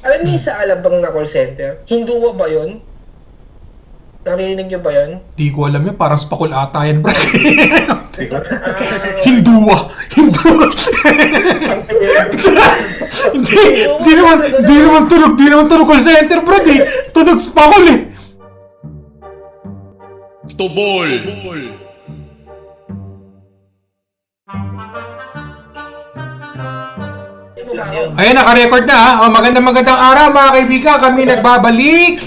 Alam niyo sa Alabang na call center? Hindua ba yun? Narinig niyo ba yun? Di ko alam yun. Parang spakul ata yan, bro. Diba? Hindua. Hindua. Di naman tunog call center, bro. Tunog spakul eh. Tubol. Ayan, naka-record na ha. Magandang araw mga kaibigan. Kami nagbabalik.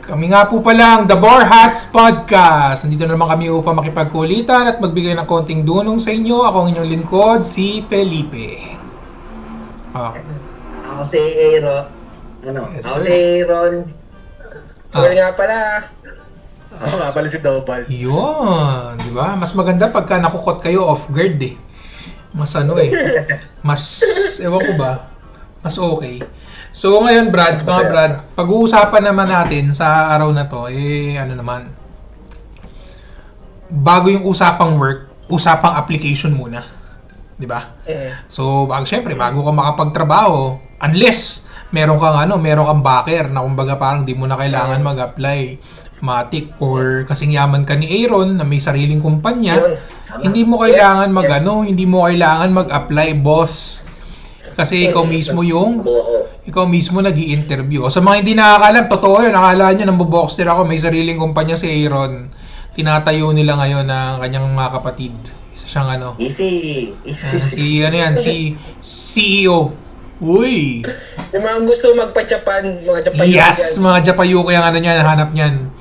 Kami nga po pala ang The Bar Hats Podcast. Nandito naman kami upang makipagkulitan at magbigay ng konting dunong sa inyo. Ako ang inyong lingkod, si Felipe. Ako si Aaron. Yes, Ako sir. si Aaron. Well nga pala. Ako nga pala si Dobal. Yun, di ba? Mas maganda pagka nakukot kayo off guard eh. Mas ano eh. Mas, ewan ko ba, mas okay. So ngayon Brad, pag-uusapan naman natin sa araw na to, ano naman, bago yung usapang work, usapang application muna. Di ba? So, syempre, bago ka makapagtrabaho, unless meron kang backer na kumbaga parang di mo na kailangan mag-apply matik or kasing yaman ka ni Aaron na may sariling kumpanya, hindi mo kailangan hindi mo kailangan mag-apply, boss. Kasi ikaw mismo nag-i-interview. O sa mga hindi nakakalam, totoo yun, nakala nyo namboboxer ako, may sariling kumpanya si Aaron. Tinatayo nila ngayon ng kanyang mga kapatid. Isa siyang Easy. si CEO. Uy! Yung mga gusto magpa-Japan, mga Japayuki. Yes, mga Japayuki ang niyan, hanap niyan.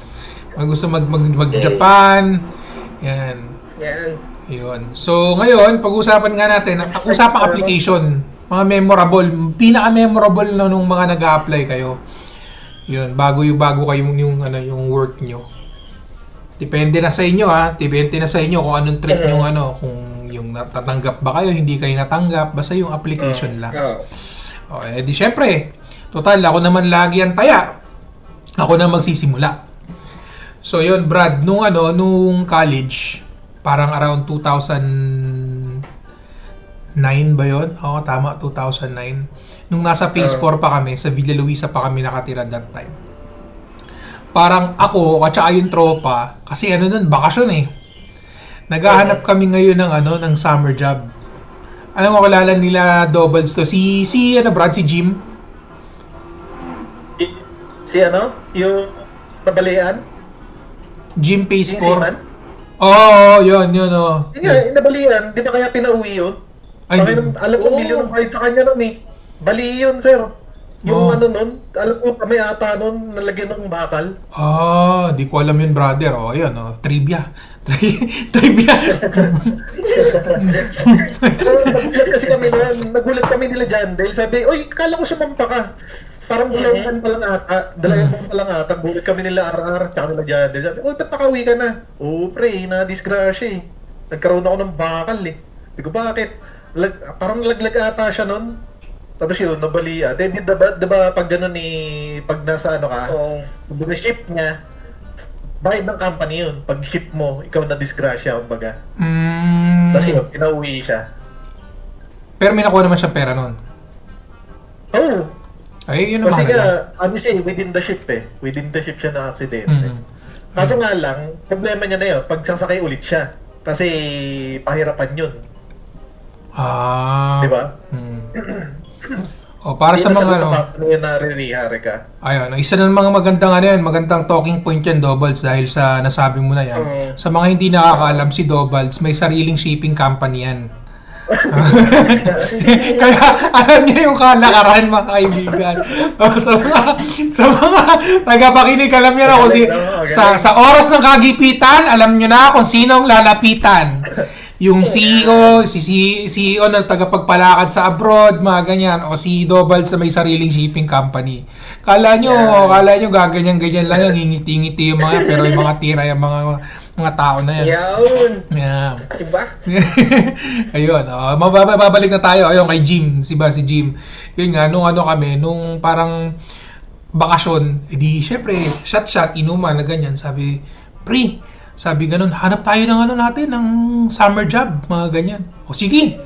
Mga gusto mag-Japan. Yan. Yun. So, ngayon, pag-usapan nga natin, usapang application. Mga memorable, pinaka-memorable na nung mga nag-a-apply kayo. Yun, bago kayo yung work nyo. Depende na sa inyo Depende na sa inyo kung anong trip yung kung yung natatanggap ba kayo, hindi kayo natanggap, basta yung application lang. Okay, di syempre, total, ako naman lagi ang taya. Ako na magsisimula. So yun, Brad, nung college, parang around 2009 ba yun? Oo, tama, 2009. Nung nasa phase 4 pa kami, sa Villa Luisa pa kami nakatira that time. Parang ako, at saka yung tropa, kasi nun, bakasyon eh. Naghahanap kami ngayon ng summer job. Alam mo, kilala nila doubles to. Brad, si Jim. Yung nabalian? Jim Pace 4. Seaman? Oo, yun. Hindi nga, nabalian. Di ba kaya pinauwi yun? Ay, Alam ko, milyon ng kahit sa kanya nun eh. Bali yun, sir. Yung nun, alam ko, kami ata nun, nalagyan ng bakal. di ko alam yun, brother. Yun, trivia. Trivia. Nagulat kami nila dyan. Dahil sabi, oy, kala ko sumampa ka. Parang bulangan pa lang ata. Dalawang pa lang ata. Gulat kami nila RR. Tsaka nila dyan. Dahil sabi, oy, ba't nakauwi ka na? Oo, pre, na-disgrasya eh. Nagkaroon ako ng bakal eh. Sabi ko, bakit? Parang laglag ata siya nun. Tapos yun, nabalian. Diba pag gano'n pag nasa ka, pag ship niya, bayad ng company yun. Pag ship mo, ikaw na-disgrasya, kumbaga. Tapos yun, pinauwi siya. Pero may nakuha naman siyang pera nun. Oo. Ay, yun ang Kasi mahalaga. within the ship eh. Within the ship siya na aksidente. Kaso nga lang, problema niya na yun, pag sasakay ulit siya. Kasi pahirapan yun. Di ba? Para sa mga naririhari ka. Ayun, isa na ng mga magandang talking point yan, Doubles, dahil sa nasabi mo na yan. Sa mga hindi nakakaalam, si Doubles, may sariling shipping company yan. Kaya alam niya yung kalakaran, mga kaibigan. Sa mga tagapakinig, alam niyo na kung sa oras ng kagipitan, alam niyo na kung sinong lalapitan. Yung CEO, si CEO na tagapagpalakad sa abroad, mga ganyan, o si Dobald sa may sariling shipping company. Kala nyo gaganyan-ganyan lang yung ngingiti-ngiti yung mga, pero yung mga tira, yung mga tao na yan. Yun. Yeah. Diba? Ayun, babalik na tayo. Ayun, kay Jim, si Jim. Yun nga, nung parang bakasyon, syempre, shot, inuman na ganyan, sabi ganun, hanap tayo ng ng summer job, mga ganyan. O sige.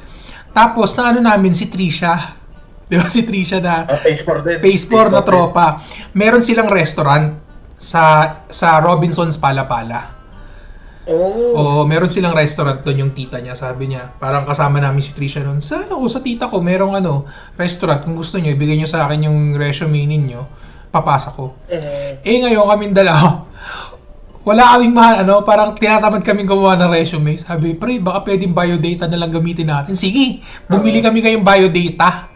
Tapos, namin si Trisha. Di ba si Trisha na Phase 4 din. Phase 4 na tropa. Meron silang restaurant sa Robinson's Palapala. Oo, meron silang restaurant doon yung tita niya. Sabi niya, parang kasama namin si Trisha noon. Sa tita ko, merong restaurant. Kung gusto niyo, ibigay niyo sa akin yung resume ninyo. Papasa ko. Ngayon kaming dalawa. Wala kaming parang tinatamad kaming gumawa ng resume. Sabi, pre, baka pwedeng biodata na lang gamitin natin. Sige, bumili kami ngayong biodata.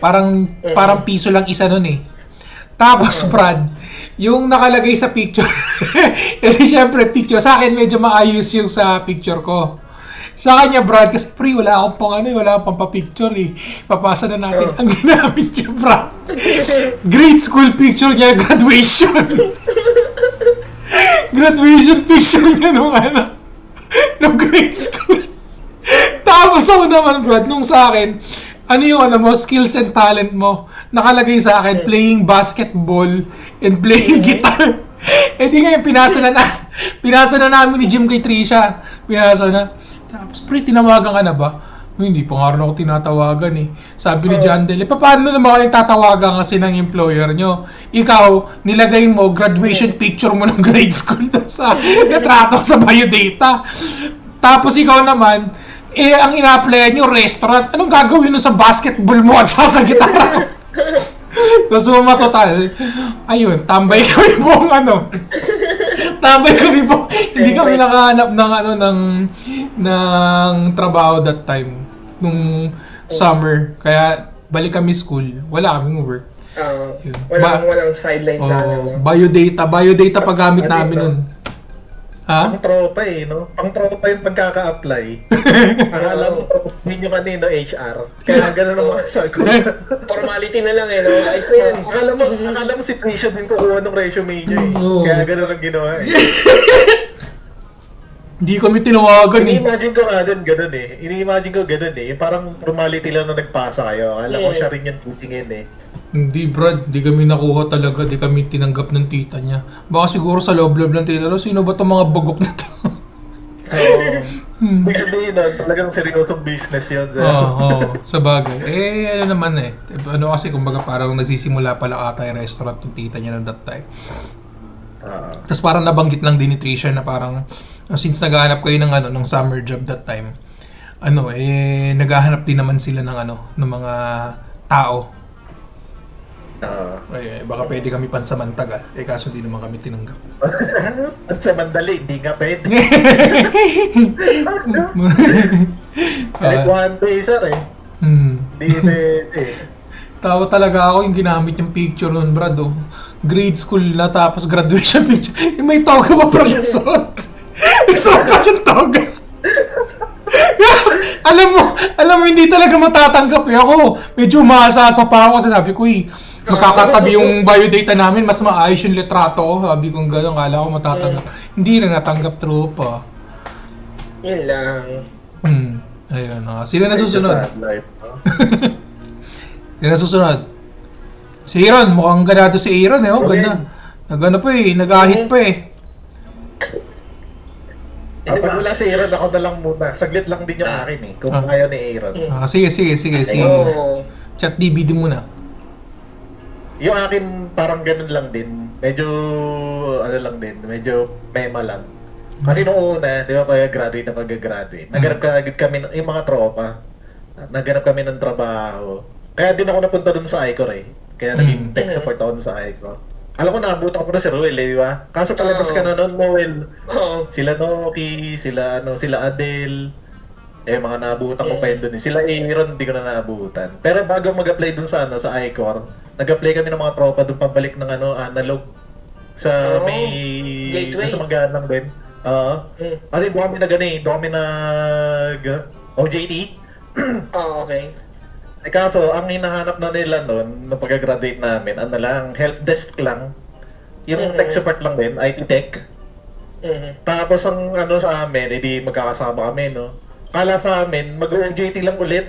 Parang piso lang isa nun eh. Tapos, Brad, yung nakalagay sa picture, syempre, picture. Sa akin, medyo maayos yung sa picture ko. Sa kanya, Brad, kasi pre, wala akong wala akong pang-picture eh. Papasa na natin. Ang ginamit niya, Brad. Grade school picture niya, graduation. Graduation picture niya nung grade school. Tapos ako naman, Brad, nung sa akin, mo, skills and talent mo. Nakalagay sa akin, playing basketball and playing guitar. Di ngayon, pinasa na namin ni Jim kay Trisha. Pinasa na. Tapos, pre, tinawagan ka na ba? Hindi pa nga rin ako tinatawagan eh. Sabi ni John Del, paano naman kayo tatawagan kasi ng employer nyo? Ikaw, nilagay mo, graduation picture mo ng grade school sa retrato sa biodata. Tapos ikaw naman, ang ina-applyan nyo, restaurant. Anong gagawin nun sa basketball mo at sa gitara? So, suma total. Ayun, tambay kami po tambay kami po. Hindi kami nakahanap ng trabaho that time. Nung summer. Kaya, balik kami school. Wala kaming work. Walang sideline sa Biodata pa gamit namin nun. Ha? Pang tropa no? Pang tropa yung pagkaka-apply. Akala mo, hindi nyo kanino HR. Kaya gano'n ang mga sagot. Formality na lang no? Ayos na yan. Akala mo si Trisha din kukuha ng resume nyo Kaya gano'n ang ginawa Hindi kami tinawagan Ini-imagine ko nga doon gano'n Ini-imagine ko gano'n Parang formality lang na nagpasa kayo. Akala ko siya rin yung tutingin Hindi, Brad. Di kami nakuha talaga. Di kami tinanggap ng tita niya. Baka siguro sa loob-loob ng tita. Sino ba itong mga bagok na to? Ibig sabihin talagang seryosong business yun. Sa bagay. Naman kasi kumbaga parang nagsisimula pala ata yung restaurant ng tita niya noong that time. Tapos parang nabanggit lang din ni Trisha na parang since naghahanap kayo ng summer job that time, naghahanap din naman sila ng mga tao. Baka pwede kami pansamantaga. Kaso di naman kami tinanggap. Pansamandali, hindi nga pwede. Kahit one day, sir Hindi pwede. Tawa talaga ako yung ginamit yung picture nun, Brad. Grade school na tapos graduation picture. May toga pa pralasot. Isang pa siyang toga. alam mo, hindi talaga matatanggap ako. Medyo maasasa pa ako kasi sabi ko magkakatabi yung biodata namin, mas maayos yung litrato ko. Sabi kong gano'n, kala ko matatanggap. Hindi na natanggap tropa. Yun lang. Ayun. Sino na susunod? Sino na susunod? Si Aaron. Mukhang ganado si Aaron Ganda. Nagano pa nag-ahit pa Pag wala si Aaron, ako na lang muna. Saglit lang din yung akin kung ayaw ni Aaron. Sige. Chat DVD muna. Yung akin parang ganun lang din. Medyo medyo mema lang. Kasi noong una, di ba pag-graduate, naghanap agad kami yung mga tropa. Naghanap kami ng trabaho. Kaya din ako napunta dun sa Icor Kaya naging tech support ako dun sa Icor. Alam ko naabutan ko na si Ruel di ba? Kaso palabas ka na noon, Noel. Sila Noki, sila Adel. Mga naabutan ko pa yun dun Sila Aaron, hindi ko na naabutan. Pero bago mag-apply dun sa Icor, nag-apply kami ng mga tropa doon pabalik ng analog sa may Gateway. Sa Maganang din. Kasi doon kami OJT. Okay. Kaso ang hinahanap na nila noon nung pag-graduate namin, help desk lang. Yung tech support lang din, IT tech. Tapos ang sa amin, edi magkakasama kami Kala sa amin, mag-OJT lang ulit.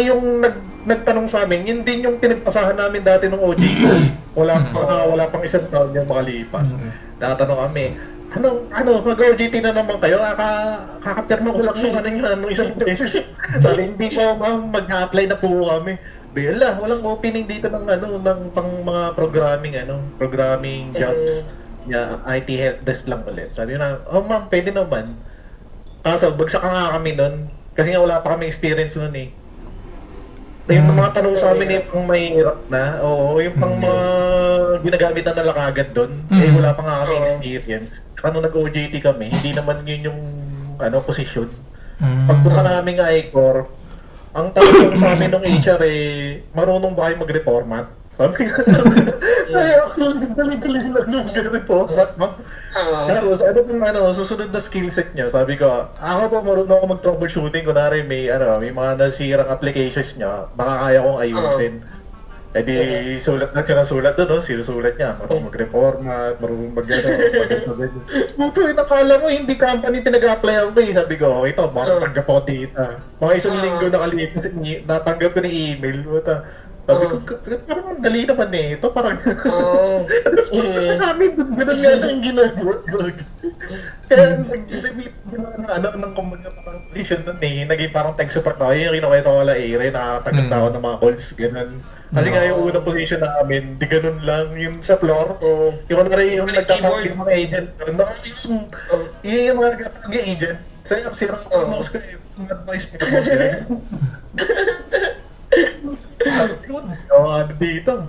Yung nagtanong sa amin, yun din yung pinagpasahan namin dati ng OJT. Wala pang isang taon yung makalipas. Tatanong kami, mag-OJT na naman kayo? Kakapirma ko lang nung isang beses. Sabi, hindi po ma'am, mag-apply na po kami. Bela, walang opening dito ng pang mga programming jobs. IT help desk lang ulit. Sabi na, oh ma'am, pwede naman. Kaso, bagsak nga kami nun. Kasi nga wala pa kami experience nun eh. Yung mga tanong sa amin yung pang may hirap na, yung pang mga ginagamit na nila kagad doon, wala pa nga kami experience. Ano nag-OJT kami, hindi naman yun yung posisyon. Pagpunta namin ng I-Core, ang tanong sa amin ng HR marunong ba kayo mag-reformat? Sabi ko, dali-dali lang mag-reformat, ma'am. Tapos, susunod na skill set niya. Sabi ko, ako po marunong ako mag-troubleshooting. Kunwari, may mga nasirang applications niya, baka kaya kong ayusin. Eh di, sulat na siya ng sulat doon, sinusulat niya. Marunong mag-reformat, marunong mag-ganyan. Buto, nakala mo, hindi company pinag-applyan ko eh. Sabi ko, ito, tanggap ako dito. Mga isang linggo nakalipas, natanggap ko ng email. Sabi ko, parang dali naman eh. Ito parang... namin, gano'n nga lang ginagawa. Kaya nag-meet ng kumbaga parang position nun eh. Naging parang tech support ako. Yung kinukwento ko wala nakakatanggap na ako ng mga calls, gano'n. Kasi nga yung unang position namin, di gano'n lang. Yung sa floor, yung nagtatawag yung mga agent. Yung mga nagtatawag yung agent. Sa'yo, sira ko yung mouse ko eh. Mga noise mo mouse ko dito.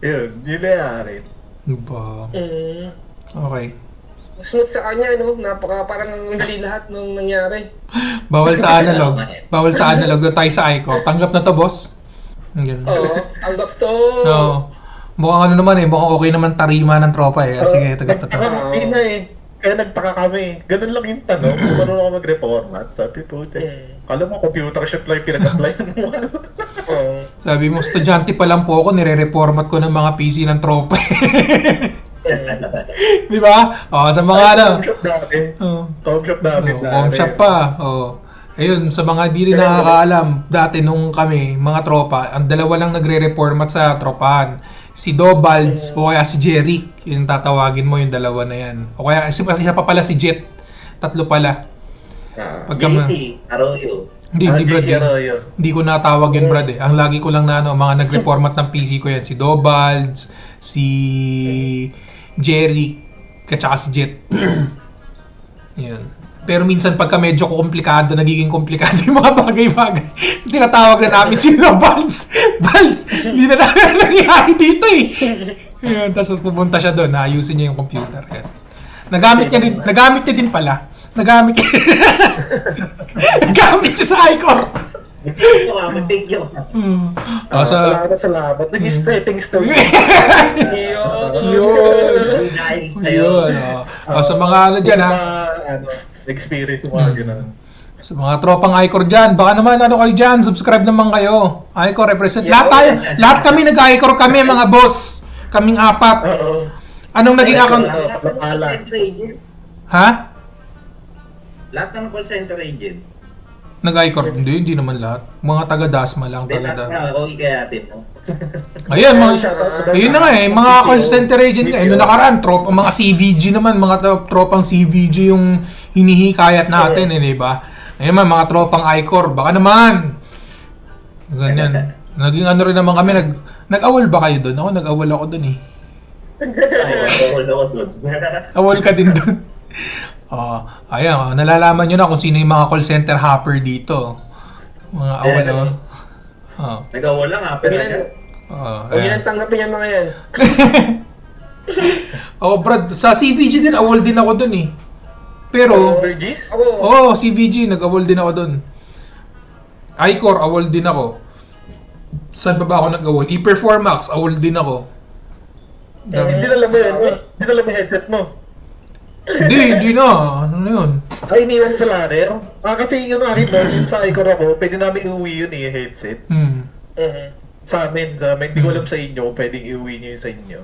Yun nangyari. Diba? Okay. Smooth sa kanya, parang dali lahat nung nangyari. Bawal sa analog. Bawal sa analog. Doon tayo sa ICO. Tanggap na to, boss? Oo, tanggap to. Oo. Mukhang mukhang okay naman tarima ng tropa eh. Sige, tanggap na to. Kaya nagtaka kami. Ganun lang yung tanong. Kung marunong ako mag-reformat. Sabi po, kala mo computer shop lang yung pinag-apply mo. Sabi mo, estudyante pa lang po ako, nire-reformat ko ng mga PC ng tropa. Di ba? Sa mga Home shop dati. Home shop dati. Home shop pa. Ayun, sa mga di rin nakakaalam, dati nung kami, mga tropa, ang dalawa lang nagre-reformat sa tropahan. Si Dobalds o kaya si Jeric, yung tatawagin mo yung dalawa na yan. O kaya isa pa pala si Jet. Tatlo pala. JC, Arroyo. Hindi Brad. Hindi ko natawag yun Brad eh. Ang lagi ko lang na mga nag-reformat ng PC ko yan. Si Dobalds, si Jeric, at saka si Jet. Yan. Pero minsan pagka medyo komplikado, nagiging komplikado yung mga bagay-bagay. Tinatawag na namin si Balz. Balz, hindi na namin nangyari dito eh. Yun, tapos pupunta siya doon, ayusin niya yung computer. Yan. Nagamit niya din pala. Nagamit siya sa iCore. Thank you. Salamat. Naging stepping stone. Yun. Sa mga dyan ha. Experience yung mga gano'n. Sa mga tropang iCore dyan, baka naman kayo dyan, subscribe naman kayo. iCore represent. Lahat kami nag-iCore kami mga boss. Kaming apat. Anong naging account? Ha? Lahat ng call center agent. Nag-iCore? Hindi naman lahat. Mga taga-DASMA lang talaga. Ayan, ayun na nga mga call center agent nga. Noong nakaraan, mga CVG naman, mga tropang CVG yung hinihikayat natin, di ba? Ayun naman, mga tropang iCore, baka naman. Ganyan. Naging rin naman kami, nag-awol ba kayo doon? Ako, nag-awol ako doon eh. Awol ka din doon. Ayan, nalalaman nyo na kung sino yung mga call center hopper dito. Mga awol naman. Nag-awol lang hopper na yan. Huwag yun ang tanggapin yung mga yan. Brad, sa CVG din, awol din ako doon eh. Pero, CVG, nag-awol din ako doon. iCore, awol din ako. Saan pa ba ako nag-awol? ePerformax, awol din ako. Hindi na lang yung headset mo. Hindi na. Ano na yun? Ay, iniwan sa ladder? Kasi yun akin doon, yun sa iCore ako, pwede namin iuwi yun headset. Sa amin. Hindi ko alam sa inyo, pwedeng iuwi nyo yun sa inyo.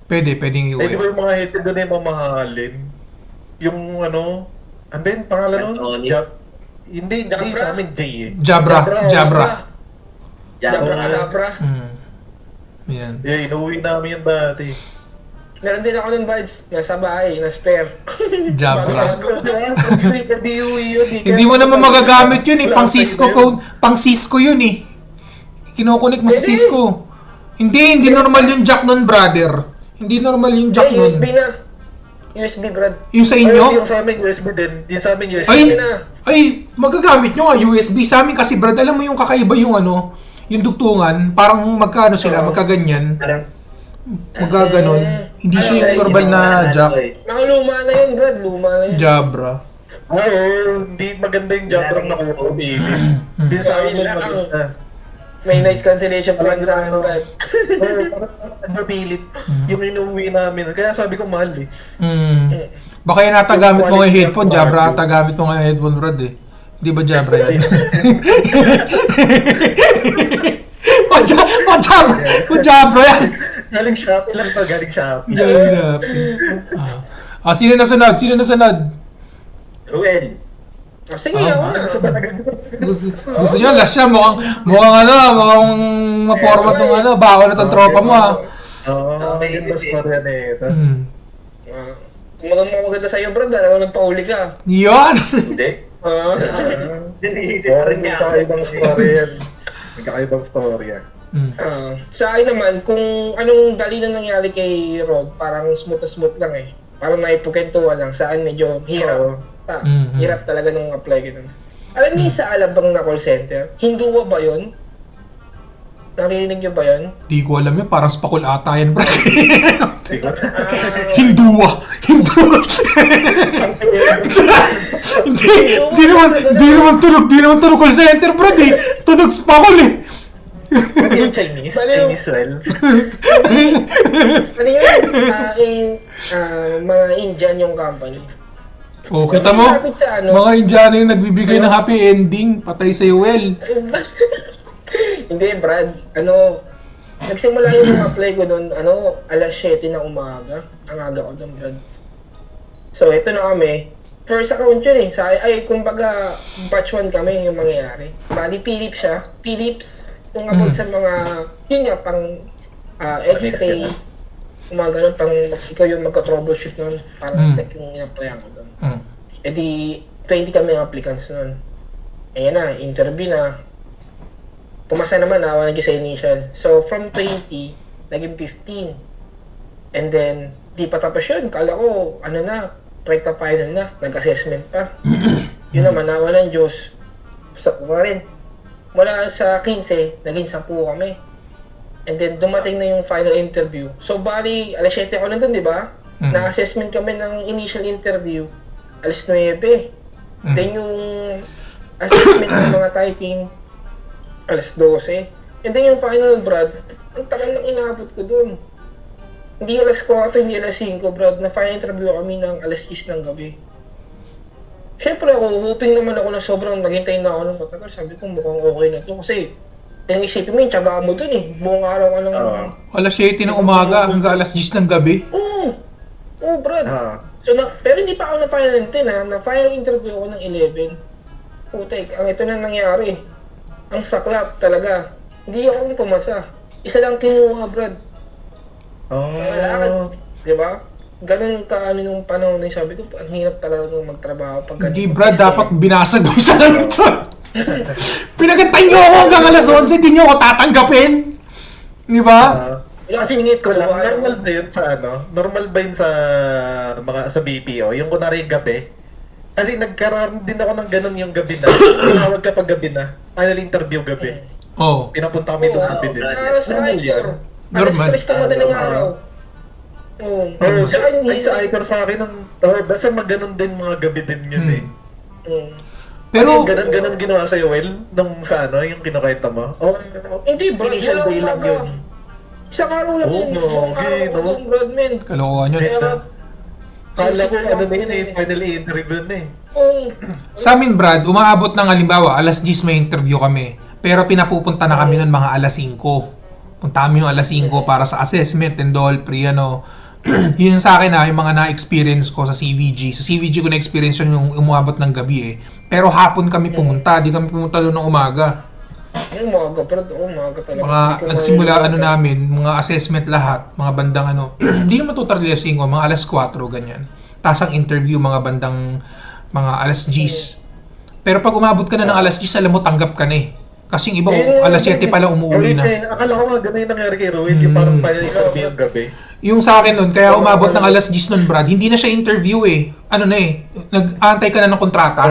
Pwedeng iuwi. Di ba yung mga headset doon yung mamahalin? Yung ba yung pangalan nun? Hindi sa amin, J eh. Jabra. Yan. Inuwi namin yan dati. Meron din ako ng buds, nasa bahay, na spare. Jabra. Kasi pwede iuwi yun eh. Hindi mo naman magagamit yun eh. Pang Cisco yun eh. Kinokonek mo sa Pwede. Cisco. Hindi normal yung jack nun, brother. Hindi normal yung jack Ay, nun. USB na. USB, Brad. Yung sa Ay, inyo? yung sa amin USB din. Yung sa amin USB Ay, din. ay, magagamit nyo nga USB. Sa amin kasi, Brad, alam mo yung kakaiba yung ano, yung dugtungan, parang magkano sila, magkaganyan, Parang, magaganon. Hindi siya yung normal na jack. Mga luma na yun, Brad. Luma na yun. Jabra. Hindi maganda yung Jabrang na kupili. Yung sa amin maganda. May noise cancellation plan sa akin, Brad. Mapilit. Yung inuwi namin. Kaya sabi ko mahal eh. Baka yung natagamit mo ngayon headphone, Jabra ata gamit mo ngayon headphone, Brad eh. Di ba Jabra yan? O Jabra yan! Galing Shopee lang to. Galing Shopee. Sino na sunod? Sino na sunod? Ruel. Sige, ako na. Gusto nyo, last siya. Mukhang ma-format ng ano. Bako na tong tropa mo ha. Oo, maganda story na ito. Maganda sa'yo, Brad. Ako nagpahuli ka. Yan! Hindi. Iniisip Oo, pa rin may niya. kakaibang story yan. May kakaibang story yan. Sa akin naman, kung anong dali na nangyari kay Rod, parang smooth na smooth lang eh. Parang naipukwentuhan lang. Sa akin medyo hirap. Hirap talaga nung apply ko nun. Alam niyo sa Alabang na call center, Hindua ba yun? Narinig niyo ba yun? Di ko alam yun. Parang spakul ata yan, Brad. Siguro. Hindua! Hindi naman tunog call center, Brad eh. Tunog spakul eh. Ano yung Chinese? Baliw. Chinese well? Ano yun? Mga Indian yung company. O, kita mo? Malapit sa ano? Mga Indiano yung nagbibigay ng happy ending. Patay sa well. Hindi, Brad. Nagsimula yung apply ko doon, alas 7 ng umaga. Ang aga ko doon, Brad. So, ito na kami. First account yun eh. Kumbaga, batch 1 kami yung mangyayari. Bali, Philips siya. Philips. Yung about sa mga, yun nga, pang x-ray. Yung mga ganun, pang ikaw yung magka-troubleshoot nun. Parang tech yung in-applyan ko doon. E di, 20 kami ang applicants nun. Ayan na, interview na. Pumasa naman, nawa na sa initial. So, from 20, naging 15. And then, di pa tapos yun. Kala ko, rekta final na. Nag-assessment pa. Yun naman, nawa ng Diyos. Gusto ko rin. Mula sa 15, naging 10 kami. And then, dumating na yung final interview. So, bali, alas 7 ako nandun, di ba? Na-assessment kami ng initial interview. Alas 9. Then, yung assessment ng mga typing, alas 12. And then, yung final, Brad, ang tagal lang inabot ko dun. Hindi alas 4, hindi alas 5, Brad. Na final interview kami ng alas 10 ng gabi. Siyempre ako, hoping naman ako na sobrang naghintay na ako ng matagal. Sabi ko, mukhang okay na to. Kasi, yung isipin mo yung tiyaga mo dun eh. Buong araw ka lang. Alas 7 ng umaga hanggang alas 10 ng gabi. Oo, Brad. So, pero hindi pa ako na final 10 ha. Na final interview ako ng 11. Putek, ang ito na nangyari. Ang saklap talaga. Hindi ako pumasa. Isa lang kinuha, Brad. Malakad. Diba? Ganun nung panahon na sabi ko, ang hirap talaga nung magtrabaho. Hindi, Brad, dapat binasag mo sa lamit sa... Pinagantay niyo ako hanggang alas 11, hindi niyo ako tatanggapin. Di ba? Kasi ingit ko lang, normal ba yun sa Normal ba yun sa BPO? Yung kunwari yung gabi? Kasi nagkaroon din ako ng ganun yung gabi na. Tinawag ka pag gabi na. Final interview gabi. Oo. Pinapunta kami doon gabi din. Sa Icor. Normal. Alas 3 na madaling araw. Sa Icor sa akin, basta mag-ganon din mga gabi din yun eh. Pero, Ganon ginawa sa'yo, Well? Nung sa yung kinukwenta mo? Hindi, Brad. Initial day lang yun. Isang araw lang yun. Buong araw ko doon, Brad, men. kalokohan yun. Kala ko na yun eh, finally interview na eh. Sa amin, Brad, umaabot ng halimbawa, alas 10 may interview kami. Pero pinapupunta na kami nun mga alas 5. Punta kami yung alas 5 para sa assessment and all, yun sa akin yung mga na-experience ko sa CVG. Sa CVG ko na-experience yun yung umabot ng gabi eh. Pero hapon kami pumunta, di kami pumunta doon ng umaga. Yung umaga, pero umaga talaga. Mga nagsimula namin, mga assessment lahat, mga bandang hindi naman totally alas 5, mga alas 4, ganyan. Tapos ang interview, mga bandang, mga alas 10. Pero pag umabot ka na ng alas 10, alam mo, tanggap ka na eh. Kasi yung iba, alas 7 pala umuwi na. Akala ko nga ganun yung nangyari kay Ruel, yung parang pa-interview yung gabi. Yung sa akin nun, kaya umabot ng alas 10 nun, Brad, hindi na siya interview eh. Ano na eh, nag-aantay ka na ng kontrata.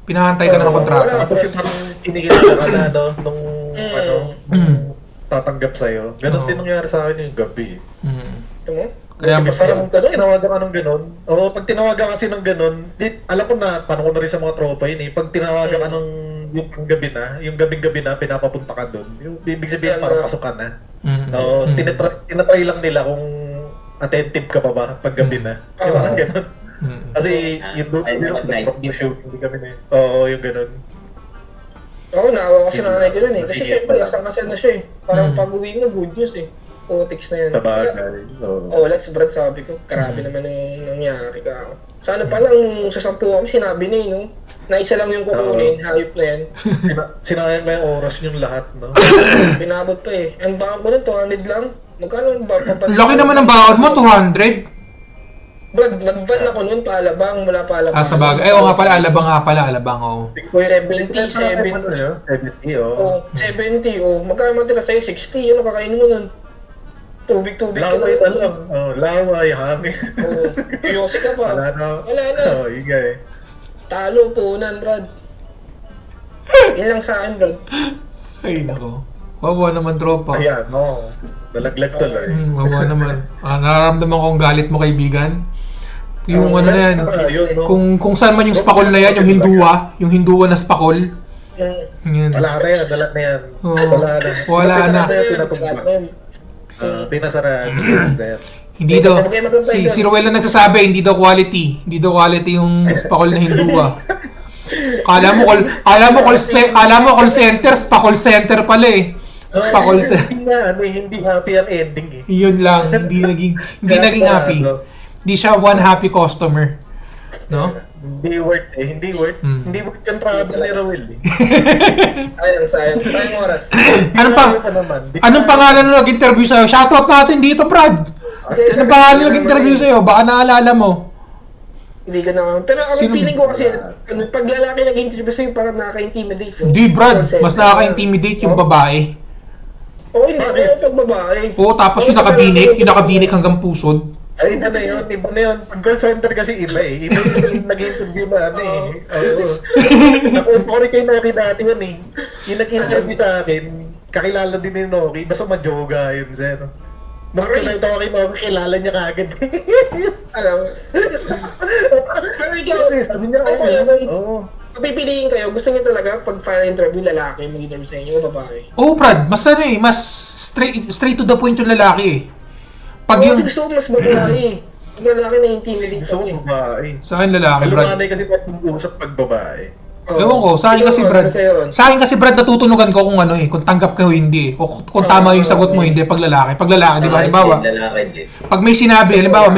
Pinahantay ka na ng kontrata. Tapos yung parang kinikita ka na, no, nung tatanggap sa'yo. Ganon din nangyari sa akin yung gabi. Ito mo? Kaya Parang tinawagan ka ng ganon. Oo, pag tinawagan kasi ng ganon, alam ko na, paano ko na rin sa mga tropa yun eh. Pag tinawagan ka ng yung gabi na, yung gabing-gabi na, pinapapunta ka doon. Yung ibig sabihin, parang pasok ka na. Oo, tinatry lang nila kung attentive ka pa ba pag gabi na. Yung parang ganon. Kasi yung doon, yung shooting kami na yun. Oo, yung ganon. Ako, naawa ko sa nanay ko nun eh. Kasi syempre, asang-asal na siya eh. Parang pag-uwi mo, good news eh. Otics na yan. Sabagay. Let's Brad, sabi ko, grabe naman yung nangyari ka. Sana palang sa 10 kami, sinabi na eh, no? Na isa lang yung kukunin, hayop na yan. Sinayang ba yung oras niyong lahat, no? Pinabot pa eh. Ang baon ko nun, 200 lang. Magkano ang baon? laki naman ng baon mo, 200. Brad, nag-ban ako nun, Paalabang, mula Paalabang. Sa bagay. Oo nga pala, Alabang, oh. 70, 70. 70, oh. 70, oh. Magkano matira sa'yo? 60, ano kakainin mo nun? Tubig-tubig ka Laway na. na lang. Oh, laway, hangin. Oo. Yosi ka pa. Wala na. Wala na. Oh, igay. Talo, punan, Brad. Yan lang sa akin, Brad. Ay, nako. Wawa naman, tropa. Ayan, no. Nalaglag tuloy. Wawa naman. Nararamdaman ko ang galit mo, kaibigan. Yung ano na yan. Kung saan man yung spakol na yan, yung Hindua na spakol. Yan. Wala na yan, wala na yan. Oo. Wala na. Wala na. Pinatugma. Pinasara. Hindi daw. Si Ruel na nagsasabi, hindi daw quality. Hindi daw quality yung spakol na Hindua. Kala mo call center, spakol center pala eh. Spakol center. Hindi happy ang ending eh. Yun lang, hindi naging happy. Hindi siya one happy customer. No? Hindi worth eh. Hindi worth yung travel ni Ruel eh. Sayang oras. Anong pangalan na nag-interview sa'yo? Shoutout natin dito, Brad. Anong pangalan na nag-interview sa'yo? Baka naalala mo. Hindi ko na. Pero ang feeling ko kasi, pag lalaki nag-interview sa'yo, parang nakaka-intimidate. Hindi, Brad. Mas nakaka-intimidate yung babae. Oo, hindi ko pag babae. Oo, tapos yung nakabinik hanggang pusod. Ay, iba na yun. Pag call center kasi iba eh. Iba yung nag-interview na ano eh. Oo. Naku, kayo Noki dati yun eh. Yung nag-interview sa akin, kakilala din ni Noki, basta majoga yun, sir. Nung kinalito ko kay Noki, kilala niya kagad. Alam mo. Pero ikaw, sabi niya, oo. Pipiliin kayo, gusto niyo talaga pag final interview, lalaki mag-interview sa inyo o babae? Oo, Brad. Mas straight to the point yung lalaki eh. Pag yung... Gusto ko mas babae. Pag lalaki na intimidate Gusto ako ko babae. Sa akin lalaki, Brad. Alumanay kasi pag-usap pag babae. Ewan ko, sa akin kasi Brad natutunugan ko kung ano eh, kung tanggap ka o hindi. O kung tama yung sagot mo, hindi pag lalaki. Pag lalaki, di ba? Halimbawa, pag may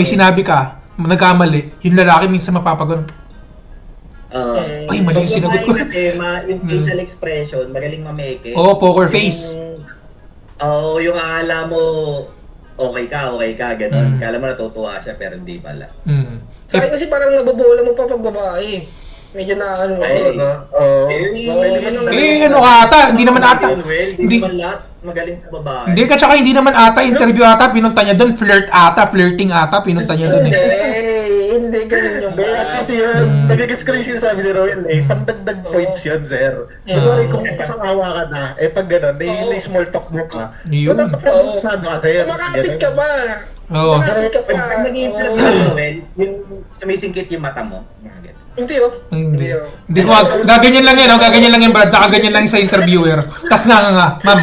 sinabi ka, nagkamali, yung lalaki minsan mapapagano. Ay, mali yung sinagot ko. Kasi yung facial expression, magaling mameke. Poker face. Yung akala mo okay ka, gano'n. Kala mo natutuwa siya, pero hindi pala. Sa akin kasi parang nabobola mo pa pag babae. Medyo nakakano mo. Ano ka ata? Hindi naman ata. Hindi naman lahat magaling sa babae. Hindi ka tsaka hindi naman ata interview ata, pinunta niya doon. Flirting ata, pinunta niya doon Hindi, ganun yung kasi yun, nagigits ko rin yung sinasabi ni Rowan eh, pandagdag points yun, sir. Kunwari kung pasangawa ka na, pag gano'n, small talk mo ka, yun. saan ka, sir? Makakapit ka ba? Oo. Pag nag-interview ka, Noel, yung sumisingkit yung mata mo. Hindi Hindi ko, gaganyan lang yan, gaganyan lang yan, Brad, nakaganyan lang sa interviewer. Tas nga, ma'am.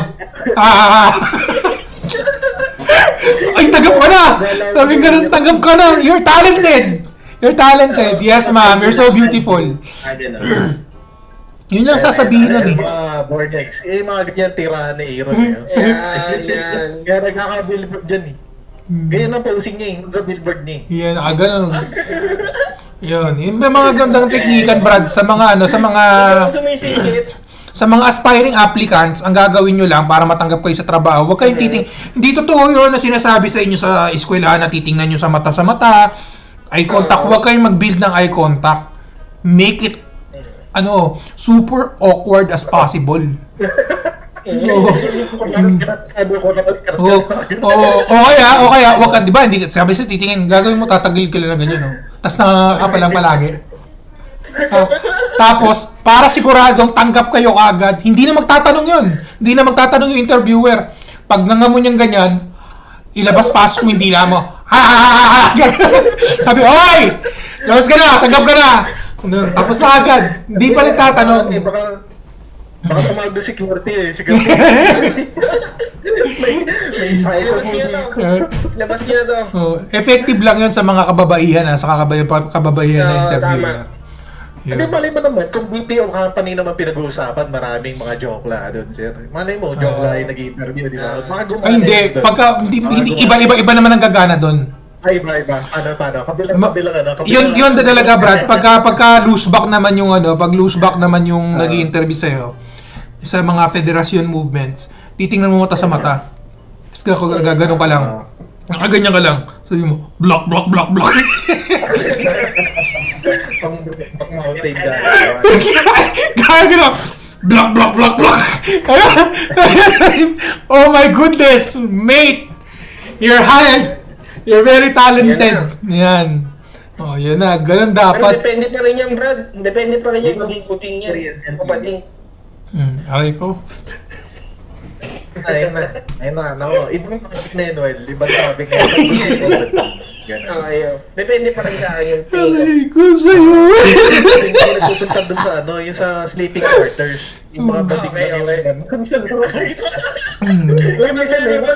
Ay, tanggap ka na! Sabi ka na, tanggap ka na! You're talented! Yes, ma'am. You're so beautiful. Yun lang sasabihin nun eh. Mga Bornex, mga ganyan tirahan ni Aaron eh. Yan. Kaya nagkaka-billboard dyan eh. Ganyan ang posing niya eh, sa billboard niya eh. Yan, ganun. Yun. Yung mga gandang teknikan, Brad, sa mga sa mga aspiring applicants, ang gagawin nyo lang para matanggap kayo sa trabaho, huwag kayong hindi totoo yun na sinasabi sa inyo sa eskwelahan na titingnan nyo sa mata. Eye contact, huwag kayong mag-build ng eye contact. Make it super awkward as possible. O kaya, wag ka, di ba, hindi, sabi sa titingin, gagawin mo, tatagil ka lang na ganyan, no? Tapos nakaka pa lang palagi. Tapos, para siguradong tanggap kayo kaagad, hindi na magtatanong yun. Hindi na magtatanong yung interviewer. Pag nangamon niyang ganyan, ilabas pasok mo, hindi na mo. Sabi, oy! Labas ka na, tanggap ka na. Tapos na agad. Hindi pa nagtatanong. Baka tumawag na security eh. Security. may cyber Labas niya to. Effective lang yun sa mga kababaihan, sa kababaihan na interviewer. Hindi, malay mo naman, kung BPO company naman pinag-uusapan, maraming mga joke la doon, sir. Malay mo, joke la yung nag-interview, di ba? Mga gumana Hindi, doon. pagka, hindi, iba naman ang gagana doon. Ay, iba. Paano? Kabilang. Yun talaga, Brad. Pagka loose back naman yung pag loose back naman yung nag-i-interview sa'yo, sa mga federation movements, titingnan mo mata sa mata. Tapos gaganon ka lang. Nakaganyan ka lang. Sabi mo, block. Pang mountain guy. Kaya gano'n. Block. Oh my goodness, mate. You're hired. You're very talented. Yan. Oh, yun na. Ganun Pero dapat. depende pa rin yan, Brad. Depende pa rin yan kung ikutin niya. O pating. Aray ko. Ayun na. Ibang topic na yun, Noel. Ibang topic na yun. Ayaw. Depende pa rin sa akin yung tingin. Aray ko sa'yo. Hindi nagpupunta dun sa yung sa sleeping quarters. Yung mga bating na yung ganun sa loob. Grabe naman.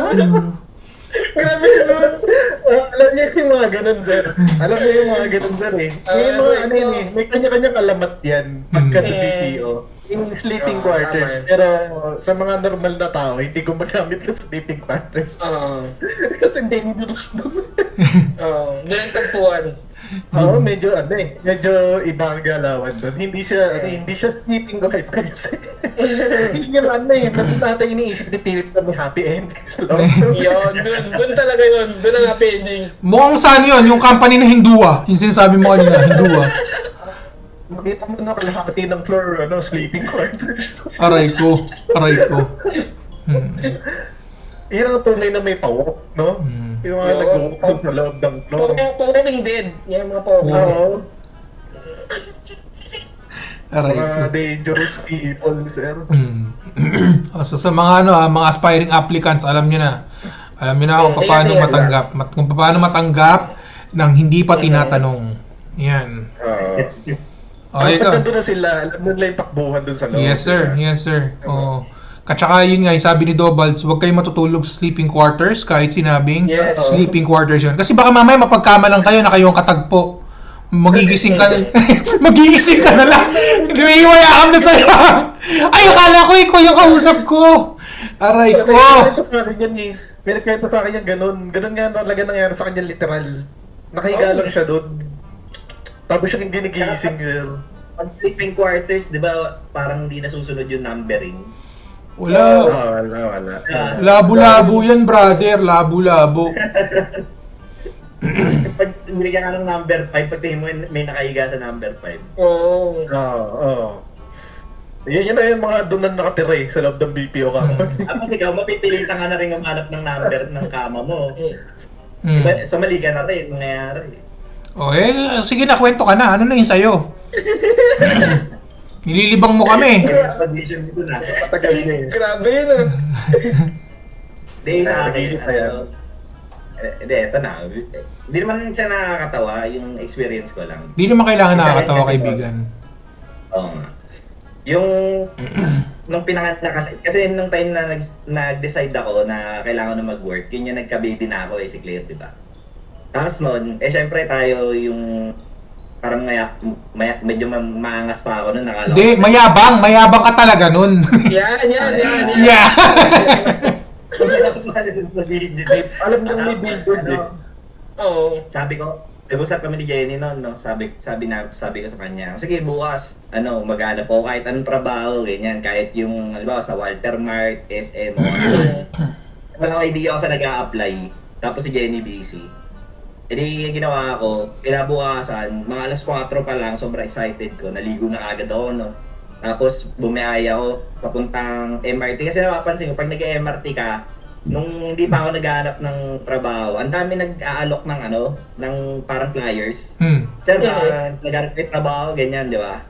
Alam niya yung mga ganun, sir. May mga may kanya-kanyang alamat yan pagka BPO. Yung sleeping quarters. Pero sa mga normal na tao, hindi gumagamit ng sleeping quarters. Kasi dangerous naman. Doon ang tagpuan. Oo, medyo iba ang galawan doon. Hindi siya sleeping quarters. Hindi niya natin iniisip ni Philip na may happy ending sa loob. Yun, doon talaga yun. Doon ang happy ending. Mukhang saan yun? Yung company na Hindua. Yung sinasabi mo kanina, Hindua. Makita mo na kalahati ng floor, sleeping quarters. Aray ko. Yan ang tunay na may pawok, no? Yung mga nag-uukod sa loob ng floor. Walking Dead. Yan mga walking dead. Oo. Aray ko. Mga dangerous people, sir. So sa mga mga aspiring applicants, alam niyo na. Alam niyo na kung paano matanggap. Kung paano matanggap nang hindi pa tinatanong. Yan. Okay ka. Kapag nandun na sila, alam nila yung takbuhan dun sa loob. Yes sir. Oo. Katsaka yun nga, sabi ni Dobalds, huwag kayo matutulog sa sleeping quarters kahit sinabing sleeping quarters yun. Kasi baka mamaya mapagkamalang kayo na kayo ang katagpo. Magigising ka na lang. May iwayakam na sa'yo. Ay, akala ko ikaw yung kausap ko. Aray ko. May nagkwento sa akin yan, ganun. Ganun nga talaga nangyari sa kanya literal. Nakahiga lang siya doon. Tapos siya yung ginigising. Pag sleeping quarters, di ba, parang hindi nasusunod yung numbering. Wala. Labo-labo yan, brother. Labo-labo. Pag binigyan ka ng number 5, pag tingin mo may nakahiga sa number 5. Oo. Yun na yung mga doon na nakatira sa loob ng BPO company. Tapos ikaw, mapipilitan ka na rin umanap ng number ng kama mo. Diba, sa mali ka na rin, nangyayari. Sige na, kwento ka na. Ano na yun sa'yo? Nililibang mo kami. Condition dito na. Patagal niya eh. Grabe yun Hindi, sa akin, hindi, eto na. Hindi naman siya nakakatawa, yung experience ko lang. Hindi naman kailangan nakakatawa, kaibigan. Oo nga. Yung, nung pinanganak kasi nung time na nag-decide ako na kailangan na mag-work, yun yung nagka-baby na ako si Claire, diba? Tapos nun, syempre tayo yung parang medyo maangas pa ako nun. Hindi, mayabang ka talaga nun. Yan. Yeah. Alam nyo may billboard eh. Oo. Sabi ko, nag-usap kami ni Jenny noon, no? Sabi ko sa kanya, sige bukas, mag-hanap po kahit anong trabaho, ganyan, kahit yung, halimbawa sa Walter Mart, SM, o ano. Walang idea ako sa nag-a-apply. Tapos si Jenny busy. Edi ginawa ko, kinabukasan, mga alas 4 pa lang, sobrang excited ko, naligo na agad ako, no? Tapos bumiyaya ako papuntang MRT. Kasi napapansin ko, pag nag-MRT ka, nung hindi pa ako naghahanap ng trabaho, ang dami nag-aalok ng ng parang flyers. Sir, naghahanap ng trabaho, ganyan, di ba?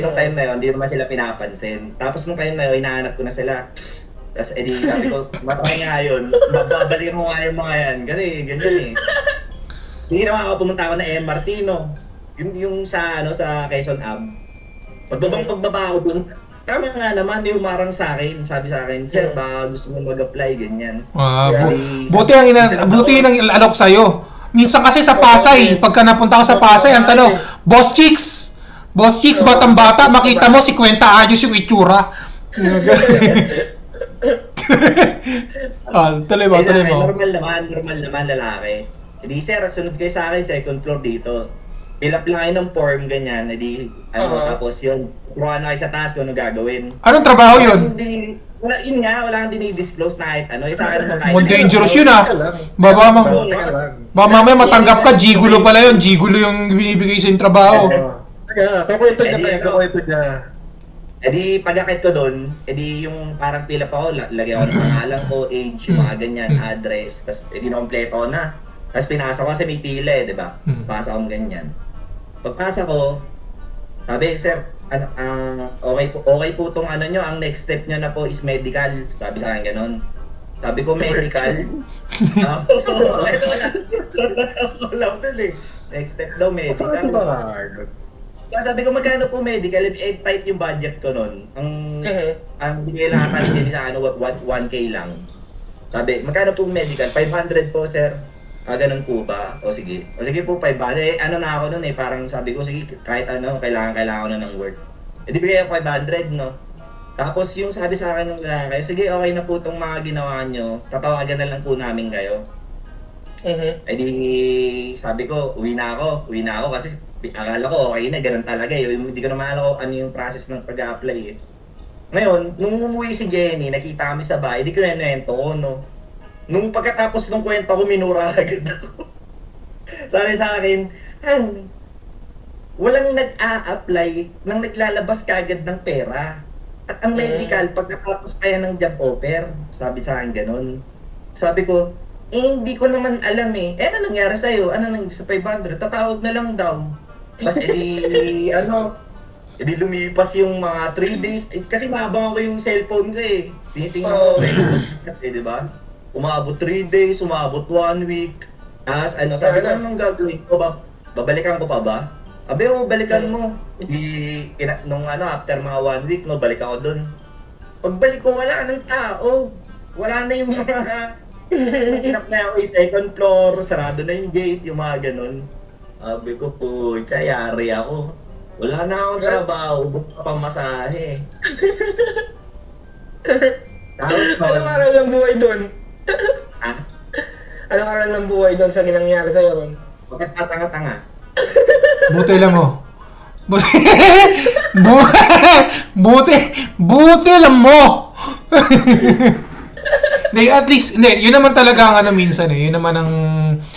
Nung time na yun, hindi naman sila pinapansin. Tapos nung time na yun, hinahanap ko na sila. Tapos edi sabi ko, matay nga yun, babalikan mo nga yung mga yan. Kasi ganyan eh. Hindi naman ako pumunta ako na MRT, no? Yung sa Quezon Ave. Pagbaba ako dun, tama nga naman, yung umarang sa akin, sabi sa akin, sir, baka gusto mo mag-apply, ganyan. Buti ang alok sa'yo. Minsan kasi sa Pasay, pagka napunta ko sa Pasay, ang tanong, Boss Chicks, batang-bata, makita mo, 50 ayos yung itsura. Tuloy mo. Normal naman lalaki. Hindi sir, sunod kayo sa akin, second floor dito. Fill up lang kayo ng form, ganyan. Tapos yun, kuha na kayo sa taas kung ano gagawin. Anong trabaho yun? Wala kang dinidisclose na kahit ano. Sa akin naman More dangerous yun ah. Baka mamaya matanggap ka, gigulo pala yun. Gigulo yung binibigay sa yung trabaho. Kakwento niya. Edi pagkakit ko doon, edi yung parang fill up ako, lagay ako ng pangalan ko, age, yung mga ganyan, address, tapos edi na-kompleto ko na. Tapos pinasa ko kasi may pila eh, di ba? Pasa akong ganyan. Pagpasa ko, sabi, sir, okay po tong nyo, ang next step nyo na po is medical. Sabi sa akin ganun. Sabi ko, medical. Wala ko dun eh. Next step daw, medical. Sabi ko, magkano po medical? Tight yung budget ko nun. Ang bigay lang natin sa 1K lang. Sabi, magkano po medical? 500 po, sir. Ganun po ba? O sige po, 500. Na ako nun eh, parang sabi ko, sige, kahit kailangan ko na ng work. Di bigay ako 500, no? Tapos yung sabi sa akin ng lalaki, sige, okay na po itong mga ginawa nyo, tatawagan na lang po namin kayo. Di sabi ko, uwi na ako kasi akala ko okay na, ganun talaga eh. Hindi ko naman alam ano yung process ng pag-a-apply eh. Ngayon, nung umuwi si Jenny, nakita kami sa bahay, di ko na-nuwento ko, no? Nung pagkatapos ng kwento ko, minura agad ako. Sabi sa akin, walang nag-a-apply nang naglalabas ka agad ng pera. At ang medical, pagkatapos pa yan ng job offer. Sabi sa akin ganun. Sabi ko, hindi ko naman alam eh. Ano nangyari sa'yo? Ano nangyari sa 500? Tatawag na lang daw. Tapos edi lumipas yung mga 3 days. Kasi mahabang ako yung cellphone ko eh. Tinitingnan ko di ba? Umabot 3 days, umabot 1 week. Tapos sabi ko, anong gagawin ko ba? Babalikan ko pa ba? Abe, balikan mo. After mga 1 week, balik ako dun. Pagbalik ko, wala ng tao. Wala na yung mga... Kinap na ako yung second floor, sarado na yung gate, yung mga ganun. Sabi ko po, yari ako. Wala na akong trabaho, ubos pa pang masahe. Anong aral ng buhay doon? Anong aral ng buhay doon sa ginangyari sa'yo ron? Bakit patanga-tanga? Buti lang mo. Buti lang mo. At least, yun naman talaga ang minsan eh. Yun naman ang,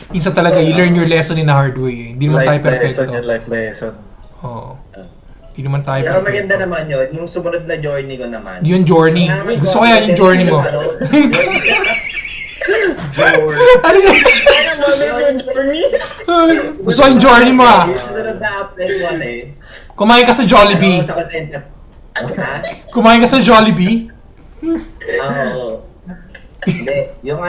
minsan talaga, you learn your lesson in a hard way eh. Hindi naman tayo perfecto. Life lesson. Oo. Hindi naman tayo Pero perfecto. maganda naman yun, yung sumunod na journey ko naman. Yung journey. Gusto ko yan, yung journey mo. Ano yun? Gusto ko yung journey mo ah. Yung susunod na apply ko kasi, Kumain ka sa Jollibee. sa call center. Kumain ka sa Jollibee. Oo. Hindi, yung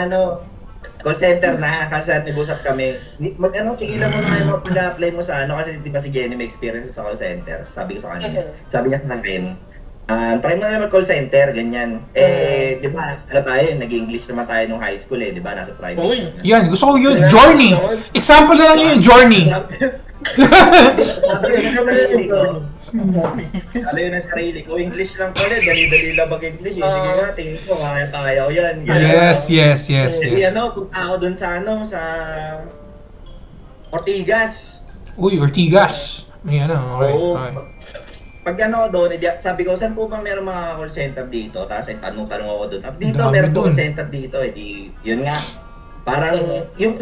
call center na, kasi nag-usap kami. Tigilan mo na kayo pag-apply mo sa kasi di ba si Jenny may experience sa call center. Sabi ko sa kanya, sabi niya sa akin, try mo na mag-call center, ganyan. Di ba, tayo, nag-English naman tayo nung high school nasa private. Yan, gusto ko yun, journey. Example na lang yun, journey. Sabi yun ang sarili ko, English lang pala, dali-dali lang mag-English. Sige nga, tingin ko, kaya ko yan. Yes. Hindi punta ako dun sa sa Ortigas. Uy, Ortigas. May okay. Oo. Pag doon, sabi ko, saan po bang meron mga call center dito? Tapos tanong ako doon. Dito, Dami meron dun. call center dito. Yun nga. Parang yung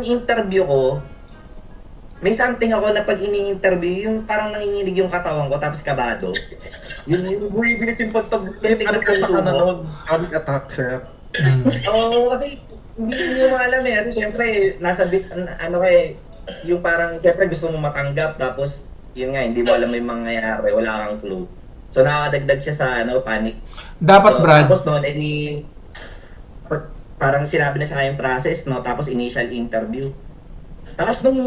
interview ko, may something ako na pag ini-interview, yung parang nanginginig yung katawan ko tapos kabado. Yung bumibilis yung pagtagpitig ng puso mo. Panic attack, sir. Oo, kasi hindi mo alam eh. Kasi syempre, nasa bit, ano eh, yung parang, syempre gusto mo matanggap, tapos, yun nga, hindi mo alam yung mangyayari, wala kang clue. So, nakakadagdag siya sa, panic. Dapat, So, Brad. tapos noon, parang sinabi na sa kayong process, no? Tapos initial interview. Tapos nung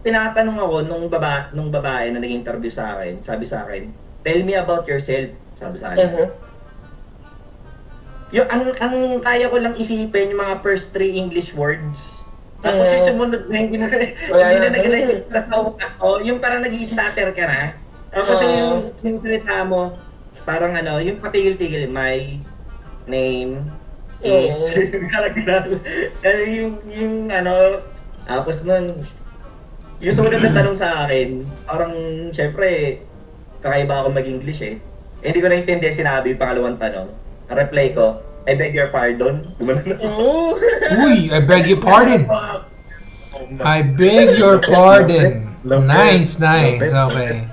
tinatanong ako, nung babae na nag-interview sa akin, sabi sa akin, tell me about yourself, sabi sa akin. Yung ang kaya ko lang isipin yung mga first 3 English words. Tapos yung sumunod na hindi na nag-register sa yung parang nag-i-stutter ka na. Tapos yung salita mo, parang yung patigil-tigil, my name is yung tapos nun, yung sumunod na tanong sa akin, parang syempre kakaiba ako mag-English eh. Hindi ko naintindihan sinabi yung pangalawang tanong. Ang reply ko, I beg your pardon. Gumanon na. Uy, I beg your pardon. I beg your pardon. Nice. Okay.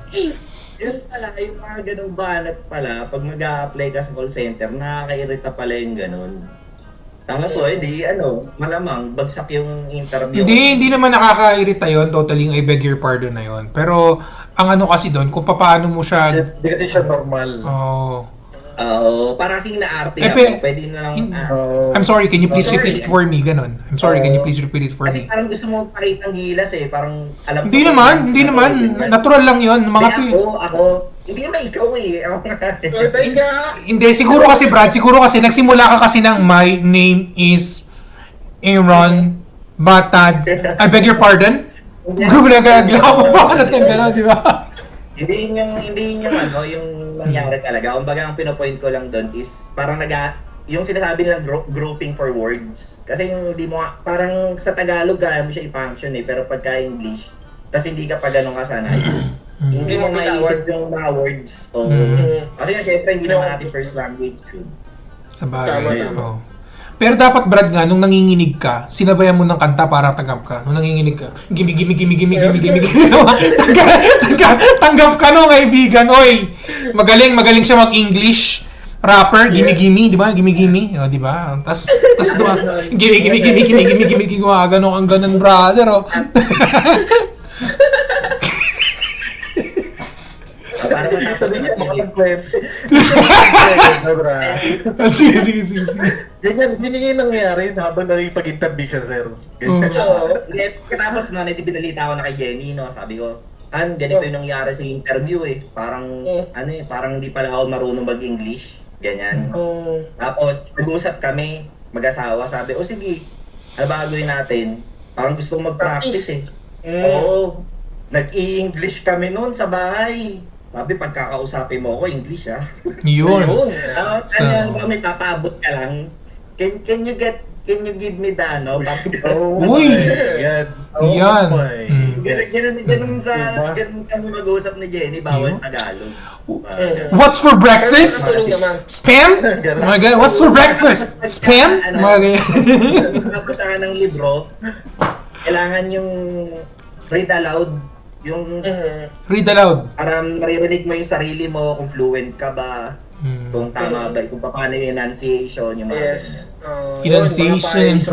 Yun pala, yung mga ganung banat pala, pag mag-a-apply ka sa call center, nakakairita pala yung ganun. Tapos hindi, malamang, bagsak yung interview. Hindi naman nakakairita yun, totally yung I beg your pardon na yun. Pero, ang kasi doon, kung paano mo siya... Hindi kasi siya normal. Parang kasing naarte pwede na lang, I'm sorry, can you please repeat it for me? Ganon. I'm sorry, can you please repeat it for kasi me? parang gusto mo pakita ng gilas eh, parang alam Hindi naman. Natural lang yun. Ako, hindi naman ikaw eh. Hindi, siguro kasi Brad, nagsimula ka kasi ng my name is Aaron Batad. I beg your pardon? Gumagagla mo pa ka ng gano'n, di ba? Hindi yung yung nangyari talaga. Kumbaga ang pinopoint ko lang doon is parang yung sinasabi nilang grouping for words. Kasi hindi mo, parang sa Tagalog kaya mo siya i-function eh, pero pagka English, tas hindi ka pa ganun kasanay. Hindi mo maiisip yung mga words. Kasi yun, syempre, hindi naman natin first language yun. Sa bagay. Pero dapat Brad nga, nung nanginginig ka, sinabayan mo ng kanta para tanggap ka. Nung nanginginig ka, gimme. Tanggap ka no, kaibigan. Oy, magaling siya mag-English. Rapper, gimme, di ba? Gimme. O, di ba? Tas diba, gimme, gumagano ang ganun, brother, oh. Para matapos na Makapagkwento. Sige. Ganyan yung nangyayari habang nakipag-interview siya, sir. Ganyan. Tapos iti binalita ako na kay Jenny, no? Sabi ko, ganito yung nangyari sa interview eh. Parang, parang hindi pala ako marunong mag-English. Ganyan. Tapos, nag-uusap kami, mag-asawa. Sabi, sige, ano ba gagawin natin? Parang gusto ko mag-practice eh. Oo. Nag-i-English kami noon sa bahay. Sabi, pagkakausapin mo ako, English Yun. Tapos, may papabot ka lang. Can you give me the, Uy! Yan. Ganun kami mag-uusap ni Jenny, bawal Tagalog. What's for breakfast? Spam? Mga ganyan. What's for breakfast? Spam? Mga ganyan. Tapos ng libro, kailangan yung read aloud. Yung Read aloud. para maririnig mo yung sarili mo, kung fluent ka ba, kung tama ba, kung paano yung enunciation, yung mga Enunciation and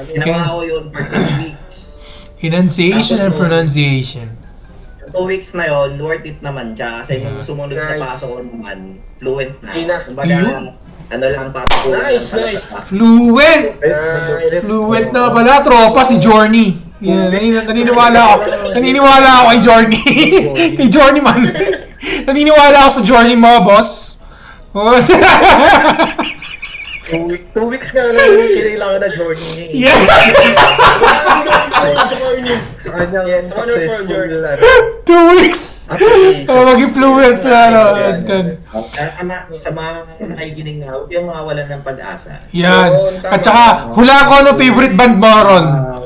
Ginawa ko yun for 2 weeks. Enunciation and pronunciation. 2 weeks na yun, worth it naman siya. Kasi nung sumunod na pasok ko naman, fluent na. Kumbaga, lang papakulan. Nice. Fluent na pala, tropa si Journey. Yeah, naniniwala ako kay Journey. Kay Journey man. Naniniwala ako sa Journey mo, boss. 2 weeks nga lang yung kailangan na journey. Yeah. Sa kanyang successful 2 weeks. Maging fluent Sa mga nakikinig na, huwag yung mga walan ng pag-asa. Yan. At saka, hula ko ano favorite band mo, Ron.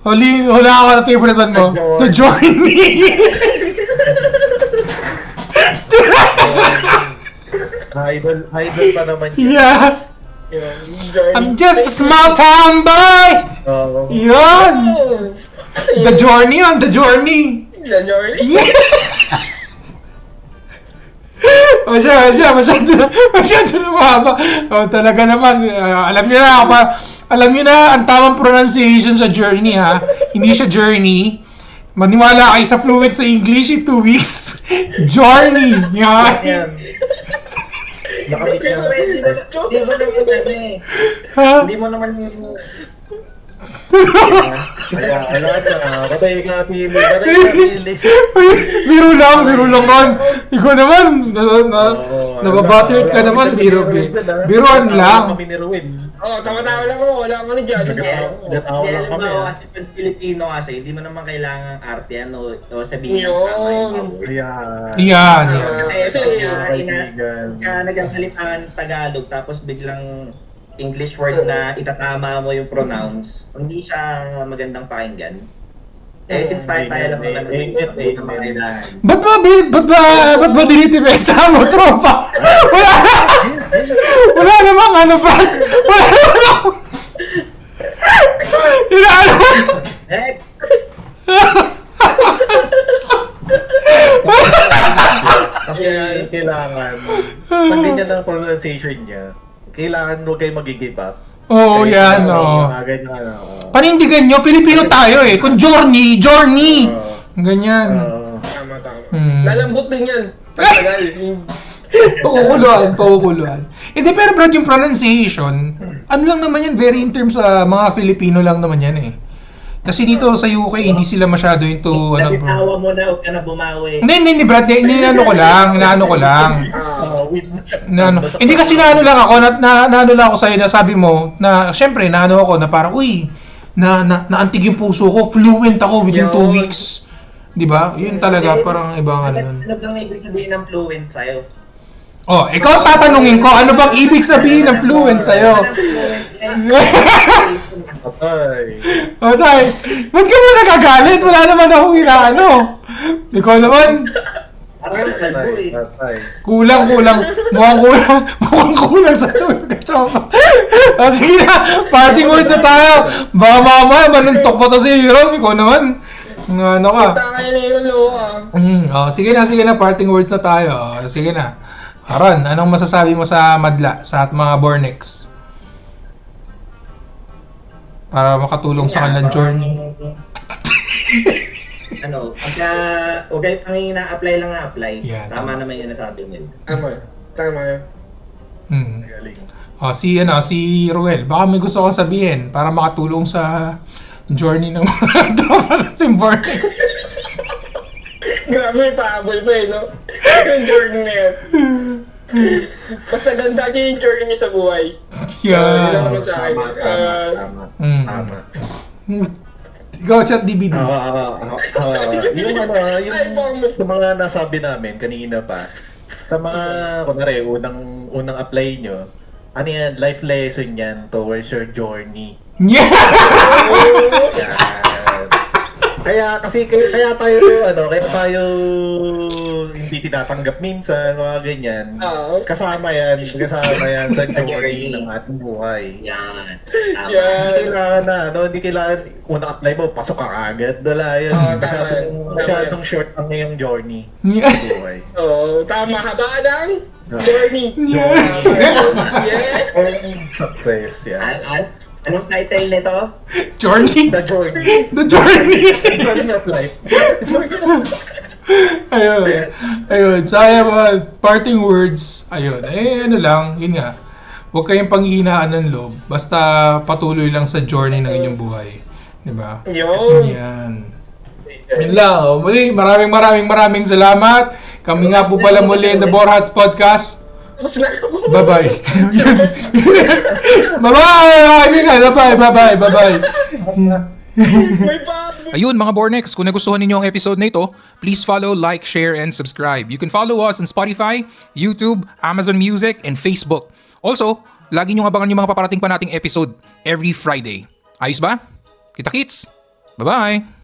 Hula ko ano favorite band mo. To join me. Idol pa naman yun. Yeah. Yun. Journey. I'm just a small town boy! Oo. Yun! Oh. The journey on the journey! The journey. Masyado na mahaba. Oh, talaga naman. Alam niyo na ang tamang pronunciation sa journey, ha? Hindi siya journey. Maniwala kayo sa fluent sa English in 2 weeks. Journey. Yan. Yan. Nakamit yan. Hindi mo naman Ha? Hindi mo naman yung... Kaya, alam na, patay ka, Pili. Patay ka, Pili. Biro lang man. Ikaw naman, nababattered ka naman, biroan lang. Kami ni Ruin. Oh, tawa-tawa lang ako. Wala akong dyan. Nagatawa lang kami. Kasi pag Filipino kasi, hindi mo naman kailangan artian o sabihin ng Yun. tama yung power. Kaya, Yan. Kasi kaibigan. kaya nagsasalitaan Tagalog tapos biglang English word na itatama mo yung pronounce, hindi siya magandang pakinggan. Eh, since tayo lang naman kailangan. Ba't ba dinitibesa mo, tropa? Wala namang ano ba? Wala namang inaano. Eh, Kasi kailangan, pag ganyan ang pronunciation niya, kailangan huwag kayo mag-give up. Oo, yan, Ganyan, panindigan nyo, Pilipino tayo eh. Kung journey. Ganyan. Tama. Hmm. Lalambot din yan. Tagal. Pakukuluan. Hindi, pero Brad, yung pronunciation, ano lang naman yan, very in terms sa mga Filipino lang naman yan eh. Kasi dito sa UK, hindi sila masyado into, nabitawa mo na, huwag ka na bumawi. Hindi, Brad, inaano ko lang. Hindi kasi naano lang ako, naano lang ako sa'yo na sabi mo, na syempre, naano ako na parang, uy, naantig yung puso ko, fluent ako within 2 weeks. Di ba? Yun talaga, parang ibang ano nun. Ano bang ibig sabihin ng fluent sa'yo? Oh, ikaw tatanungin ko, ano bang ibig sabihin ng fluent sa'yo? Patay. Otay, ba't ka mo nagagalit? Wala naman akong inaano. Ikaw naman, Parang kalbo eh. Patay. kulang. Mukhang kulang sa tulog ka, tropa. O sige na, parting words na tayo. Baka mamaya, manuntok pa to si Hero. Ikaw naman, ano ka. Tayo na yung luha. Sige na, parting words na tayo. Sige na. Aron, anong masasabi mo sa madla, sa mga Bornex? Para makatulong sa kanilang journey. Pagka, huwag kayo apply lang na apply. Yan. Tama naman yung nasabi mo. Tama yun. Galing. Si Ruel, baka may gusto kong sabihin para makatulong sa journey ng mga tropa natin Bornex. Grabe, may pahabol pa eh, no? Yung journey na yun. Basta ganda niyo yung journey niyo sa buhay. Yan. Yun lang naman sa akin. Tama. Ikaw, chat DVD. Yung mga nasabi namin kanina pa, sa mga, kunwari, unang apply nyo, ano yan, life lesson yan towards your journey. Yeah! Yan. Kaya tayo hindi tinatanggap minsan, mga ganyan. Kasama yan sa journey ng ating buhay. Yan. Hindi kailangan unang apply mo, pasok ka agad. Wala yun. Masyadong short ang ngayong journey ng buhay. Tama ka ba, Adang? Journey. Yeah. Success, yan. Anong title nito? Journey? The journey. The journey! Journey of life. Ayun. Sayang parting words. Ayun. Ano lang, yun nga. Huwag kayong panghihinaan ng loob. Basta patuloy lang sa journey ng inyong buhay. Diba? Yun. Yan. Yun lang. Muli, maraming salamat. Kami nga po pala muli in the Borhats Podcast. Bye-bye. Bye-bye. Ayun mga Bornex, kung nagustuhan ninyo ang episode na ito, please follow, like, share, and subscribe. You can follow us on Spotify, YouTube, Amazon Music, and Facebook. Also, lagi nyo abangan yung mga paparating pa nating episode every Friday. Ayos ba? Kita-kits! Bye-bye!